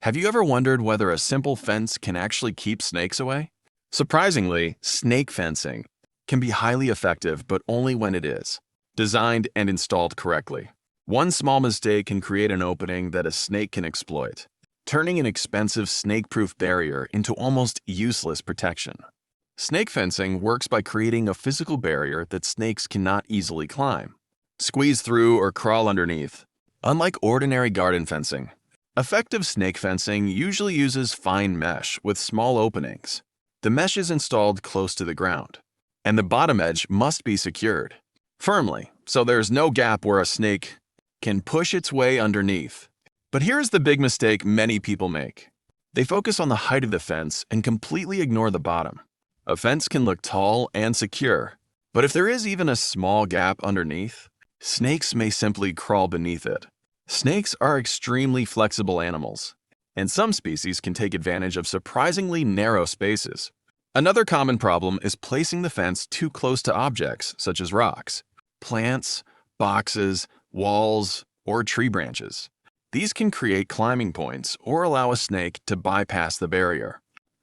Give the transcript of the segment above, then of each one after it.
Have you ever wondered whether a simple fence can actually keep snakes away? Surprisingly, snake fencing can be highly effective, but only when it is designed and installed correctly. One small mistake can create an opening that a snake can exploit, turning an expensive snake-proof barrier into almost useless protection. Snake fencing works by creating a physical barrier that snakes cannot easily climb, squeeze through, or crawl underneath. Unlike ordinary garden fencing, effective snake fencing usually uses fine mesh with small openings. The mesh is installed close to the ground, and the bottom edge must be secured firmly, so there's no gap where a snake can push its way underneath. But here's the big mistake many people make. They focus on the height of the fence and completely ignore the bottom. A fence can look tall and secure, but if there is even a small gap underneath, snakes may simply crawl beneath it. Snakes are extremely flexible animals, and some species can take advantage of surprisingly narrow spaces. Another common problem is placing the fence too close to objects such as rocks, plants, boxes, walls, or tree branches. These can create climbing points or allow a snake to bypass the barrier.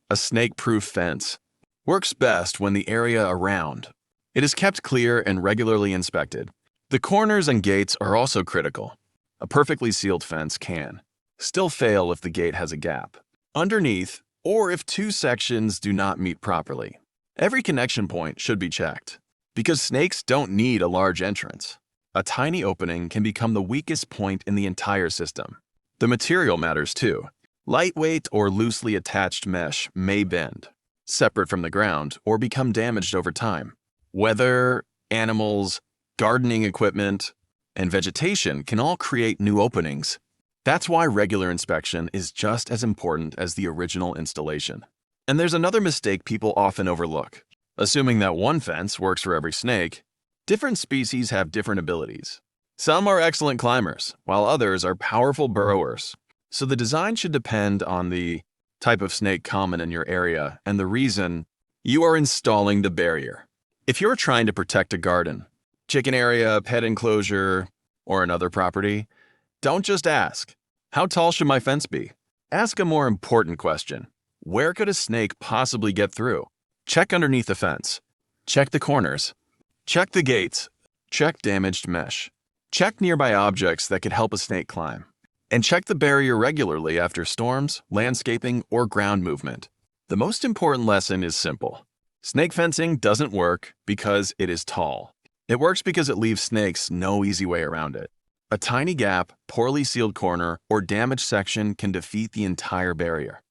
A snake-proof fence works best when the area around it is kept clear and regularly inspected. The corners and gates are also critical. A perfectly sealed fence can still fail if the gate has a gap underneath or if two sections do not meet properly. Every connection point should be checked, because snakes don't need a large entrance. A tiny opening can become the weakest point in the entire system. The material matters too. Lightweight or loosely attached mesh may bend, separate from the ground, or become damaged over time. Weather, animals, gardening equipment, and vegetation can all create new openings. That's why regular inspection is just as important as the original installation. And there's another mistake people often overlook. Assuming that one fence works for every snake, different species have different abilities. Some are excellent climbers, while others are powerful burrowers. So the design should depend on the type of snake common in your area and the reason you are installing the barrier. If you're trying to protect a garden, chicken area, pet enclosure, or another property, don't just ask, "How tall should my fence be?" Ask a more important question. Where could a snake possibly get through? Check underneath the fence. Check the corners. Check the gates. Check damaged mesh. Check nearby objects that could help a snake climb. And check the barrier regularly after storms, landscaping, or ground movement. The most important lesson is simple. Snake fencing doesn't work because it is tall. It works because it leaves snakes no easy way around it. A tiny gap, poorly sealed corner, or damaged section can defeat the entire barrier.